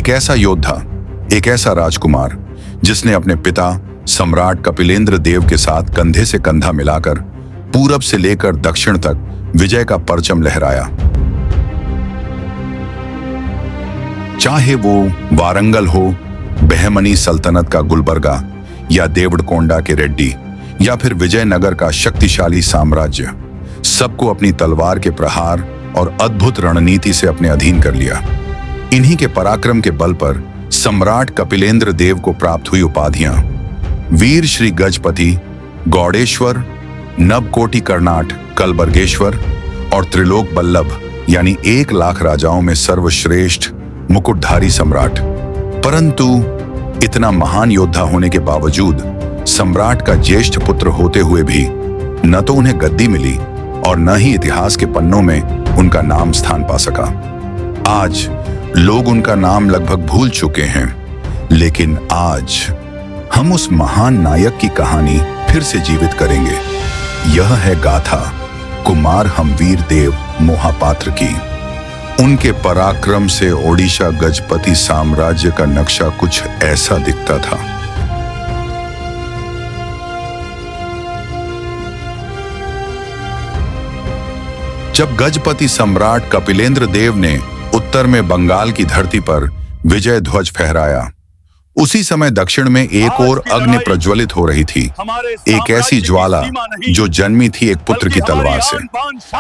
एक ऐसा योद्धा, एक ऐसा राजकुमार जिसने अपने पिता सम्राट कपिलेंद्र देव के साथ कंधे से कंधा मिलाकर पूरब से लेकर दक्षिण तक विजय का परचम लहराया। चाहे वो वारंगल हो, बहमनी सल्तनत का गुलबर्गा, या देवड़कोंडा के रेड्डी, या फिर विजयनगर का शक्तिशाली साम्राज्य, सबको अपनी तलवार के प्रहार और अद्भुत रणनीति से अपने अधीन कर लिया। इन्हीं के पराक्रम के बल पर सम्राट कपिलेंद्र देव को प्राप्त हुई उपाधियां वीर श्री गजपति, गौड़ेश्वर, नवकोटि कर्नाट, कलबर्गेश्वर और त्रिलोक बल्लभ यानी 1 लाख राजाओं में सर्वश्रेष्ठ मुकुटधारी सम्राट। परंतु इतना महान योद्धा होने के बावजूद सम्राट का ज्येष्ठ पुत्र होते हुए भी न तो उन्हें गद्दी मिली और न ही इतिहास के पन्नों में उनका नाम स्थान पा सका। आज लोग उनका नाम लगभग भूल चुके हैं, लेकिन आज हम उस महान नायक की कहानी फिर से जीवित करेंगे। यह है गाथा कुमार हमवीर देव मोहापात्र की। उनके पराक्रम से ओडिशा गजपति साम्राज्य का नक्शा कुछ ऐसा दिखता था। जब गजपति सम्राट कपिलेंद्र देव ने उत्तर में बंगाल की धरती पर विजय ध्वज फहराया, उसी समय दक्षिण में एक और अग्नि प्रज्वलित हो रही थी। एक ऐसी ज्वाला जो जन्मी थी एक पुत्र की तलवार से,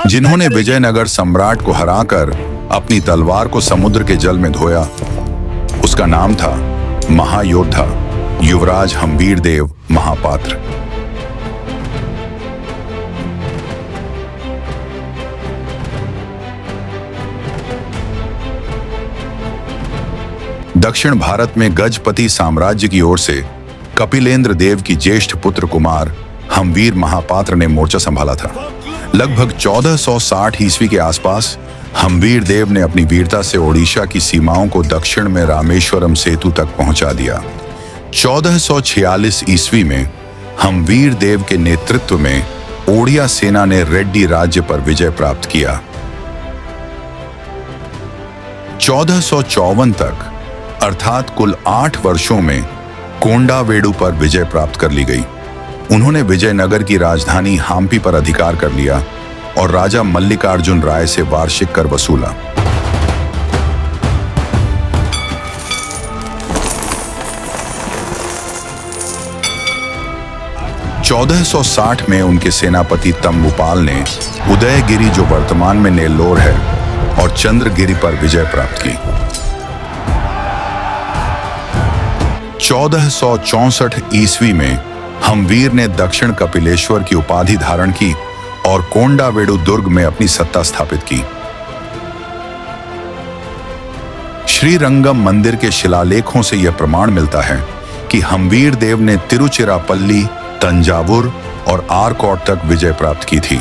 जिन्होंने विजयनगर सम्राट को हराकर अपनी तलवार को समुद्र के जल में धोया। उसका नाम था महायोद्धा युवराज हमवीर देव महापात्र। दक्षिण भारत में गजपति साम्राज्य की ओर से कपिलेंद्र देव की ज्येष्ठ पुत्र कुमार हमवीर महापात्र ने मोर्चा संभाला था। लगभग 1460 ईस्वी के आसपास हमवीर देव ने अपनी वीरता से ओडिशा की सीमाओं को दक्षिण में रामेश्वरम सेतु तक पहुंचा दिया। 1446 ईस्वी में हमवीर देव के नेतृत्व में ओडिया सेना ने रेड्डी राज्य पर विजय प्राप्त किया। 1454 तक अर्थात कुल 8 वर्षों में कोंडावेडु पर विजय प्राप्त कर ली गई। उन्होंने विजयनगर की राजधानी हम्पी पर अधिकार कर लिया और राजा मल्लिकार्जुन राय से वार्षिक कर वसूला। (1460) में उनके सेनापति तम्बुपाल ने उदयगिरी, जो वर्तमान में नेल्लोर है, और चंद्रगिरी पर विजय प्राप्त की। 1464 ईस्वी में हमवीर ने दक्षिण कपिलेश्वर की उपाधि धारण की और कोंडावेडु दुर्ग में अपनी सत्ता स्थापित की। श्रीरंगम मंदिर के शिलालेखों से यह प्रमाण मिलता है कि हमवीर देव ने तिरुचिरापल्ली, तंजावुर और आरकोट तक विजय प्राप्त की थी।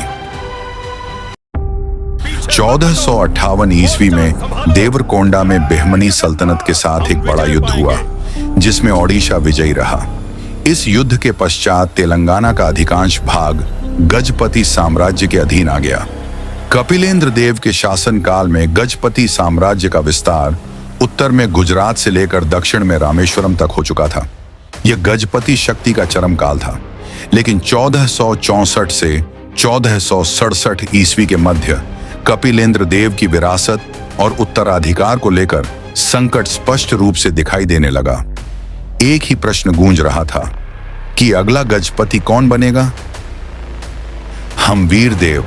1458 ईस्वी में देवरकोंडा में बहमनी सल्तनत के साथ एक बड़ा युद्ध हुआ, जिसमें ओडिशा विजयी रहा। इस युद्ध के पश्चात तेलंगाना का अधिकांश भाग गजपति साम्राज्य के अधीन आ गया। कपिलेंद्र देव के शासनकाल में गजपति साम्राज्य का विस्तार उत्तर में गुजरात से लेकर दक्षिण में रामेश्वरम तक हो चुका था। यह गजपति शक्ति का चरम काल था, लेकिन 1464 से 1467 ईस्वी के मध्य कपिलेंद्र देव की विरासत और उत्तराधिकार को लेकर संकट स्पष्ट रूप से दिखाई देने लगा। एक ही प्रश्न गूंज रहा था कि अगला गजपति कौन बनेगा? हमवीर देव,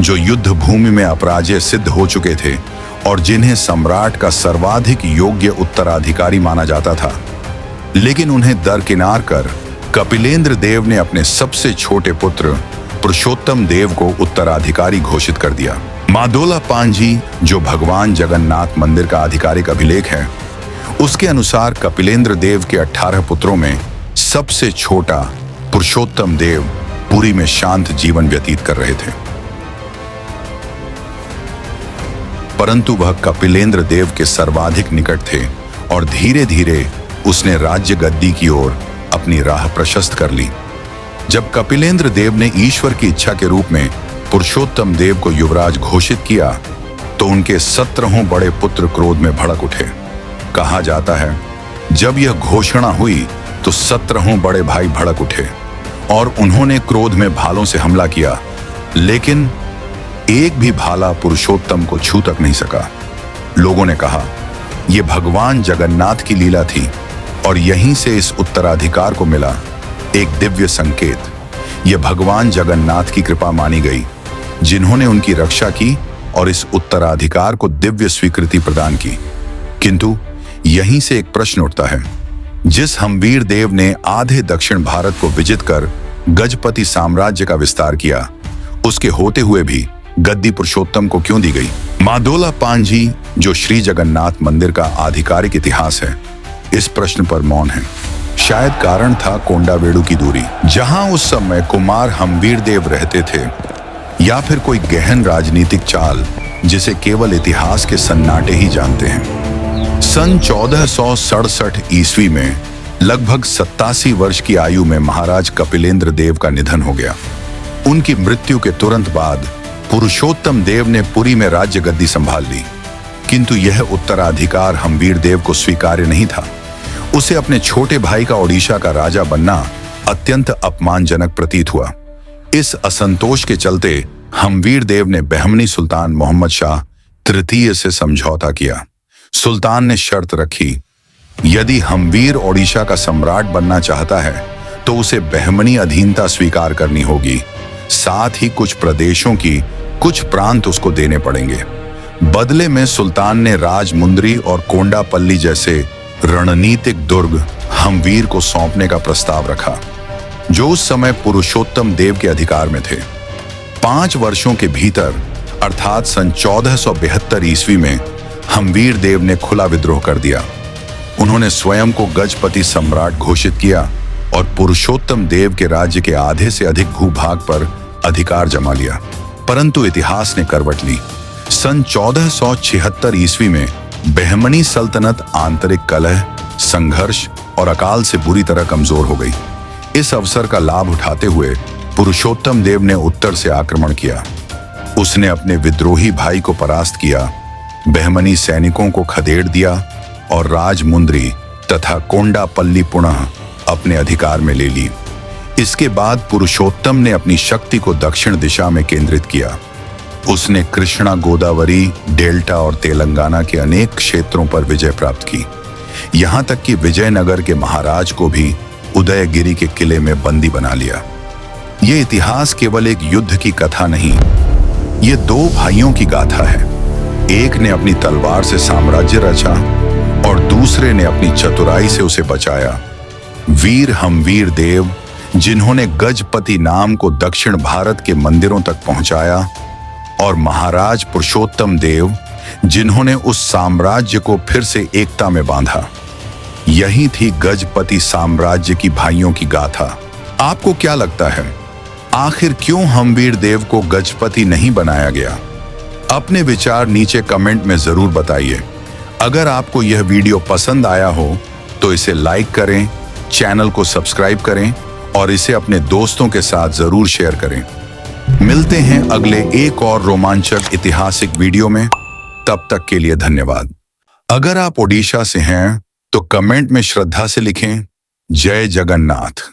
जो युद्ध भूमि में अपराजय सिद्ध हो चुके थे और जिन्हें सम्राट का सर्वाधिक योग्य उत्तराधिकारी माना जाता था, लेकिन उन्हें दरकिनार कर कपिलेंद्र देव ने अपने सबसे छोटे पुत्र पुरुषोत्तम देव को उत्तराधिकारी घोषित कर दिया। मादोला पांजी, जो भगवान जगन्नाथ मंदिर का आधिकारिक अभिलेख है, उसके अनुसार कपिलेंद्र देव के 18 पुत्रों में सबसे छोटा पुरुषोत्तम देव पुरी में शांत जीवन व्यतीत कर रहे थे। परंतु वह कपिलेंद्र देव के सर्वाधिक निकट थे और धीरे धीरे उसने राज्य गद्दी की ओर अपनी राह प्रशस्त कर ली। जब कपिलेंद्र देव ने ईश्वर की इच्छा के रूप में पुरुषोत्तम देव को युवराज घोषित किया, तो उनके 17 बड़े पुत्र क्रोध में भड़क उठे। कहा जाता है, जब यह घोषणा हुई तो 17 बड़े भाई भड़क उठे और उन्होंने क्रोध में भालों से हमला किया, लेकिन एक भी भाला पुरुषोत्तम को छू तक नहीं सका। लोगों ने कहा, यह भगवान जगन्नाथ की लीला थी और यहीं से इस उत्तराधिकार को मिला एक दिव्य संकेत। यह भगवान जगन्नाथ की कृपा मानी गई, जिन्होंने उनकी रक्षा की और इस उत्तराधिकार को दिव्य स्वीकृति प्रदान की। किंतु यहीं से एक प्रश्न उठता है, जिस हमवीर देव ने आधे दक्षिण भारत को विजित कर गजपति साम्राज्य का विस्तार किया, उसके होते हुए भी गद्दी पुरुषोत्तम को क्यों दी गई? मादोला पांजी, जो श्री जगन्नाथ मंदिर का आधिकारिक इतिहास है, इस प्रश्न पर मौन है। शायद कारण था कोंडावेडु की दूरी, जहां उस समय कुमार हमवीर देव रहते थे, या फिर कोई गहन राजनीतिक चाल जिसे केवल इतिहास के सन्नाटे ही जानते हैं। सन 1467 ईस्वी में लगभग 87 वर्ष की आयु में महाराज कपिलेंद्र देव का निधन हो गया। उनकी मृत्यु के तुरंत बाद पुरुषोत्तम देव ने पुरी में राज्य गद्दी संभाल ली, किंतु यह उत्तराधिकार हमवीर देव को स्वीकार्य नहीं था। उसे अपने छोटे भाई का ओडिशा का राजा बनना अत्यंत अपमानजनक प्रतीत हुआ। इस असंतोष के चलते हमवीर देव ने बहमनी सुल्तान मोहम्मद शाह तृतीय से समझौता किया। सुल्तान ने शर्त रखी, यदि हमवीर ओडिशा का सम्राट बनना चाहता है तो उसे बहमनी अधीनता स्वीकार करनी होगी, साथ ही कुछ प्रदेशों की कुछ प्रांत उसको देने पड़ेंगे। बदले में सुल्तान ने राजमुंद्री और कोंडापल्ली जैसे रणनीतिक दुर्ग हमवीर को सौंपने का प्रस्ताव रखा, जो उस समय पुरुषोत्तम देव के अधिकार में थे। 5 वर्षों के भीतर अर्थात सन 1472 ईस्वी में हमवीर देव ने खुला विद्रोह कर दिया। उन्होंने स्वयं को गजपति सम्राट घोषित किया और पुरुषोत्तम देव के राज्य के आधे से अधिक भूभाग पर अधिकार जमा लिया। परंतु इतिहास ने करवट ली। सन 1476 ईस्वी में बहमनी सल्तनत आंतरिक कलह, संघर्ष और अकाल से बुरी तरह कमजोर हो गई। इस अवसर का लाभ उठाते हुए पुरुषोत्तम देव ने उत्तर से आक्रमण किया। उसने अपने विद्रोही भाई को परास्त किया, बहमनी सैनिकों को खदेड़ दिया और राजमुंद्री तथा कोंडापल्ली पुनः अपने अधिकार में ले ली। इसके बाद पुरुषोत्तम ने अपनी शक्ति को दक्षिण दिशा में केंद्रित किया। उसने कृष्णा गोदावरी डेल्टा और तेलंगाना के अनेक क्षेत्रों पर विजय प्राप्त की, यहां तक कि विजयनगर के महाराज को भी उदयगिरी के किले में बंदी बना लिया। ये इतिहास केवल एक युद्ध की कथा नहीं, ये 2 भाइयों की गाथा है। एक ने अपनी तलवार से साम्राज्य रचा और दूसरे ने अपनी चतुराई से उसे बचाया। वीर हमवीर देव, जिन्होंने गजपति नाम को दक्षिण भारत के मंदिरों तक पहुंचाया, और महाराज पुरुषोत्तम देव, जिन्होंने उस साम्राज्य को फिर से एकता में बांधा। यही थी गजपति साम्राज्य की भाइयों की गाथा। आपको क्या लगता है, आखिर क्यों हमवीर देव को गजपति नहीं बनाया गया? अपने विचार नीचे कमेंट में जरूर बताइए। अगर आपको यह वीडियो पसंद आया हो तो इसे लाइक करें, चैनल को सब्सक्राइब करें और इसे अपने दोस्तों के साथ जरूर शेयर करें। मिलते हैं अगले एक और रोमांचक ऐतिहासिक वीडियो में। तब तक के लिए धन्यवाद। अगर आप ओडिशा से हैं तो कमेंट में श्रद्धा से लिखें, जय जगन्नाथ।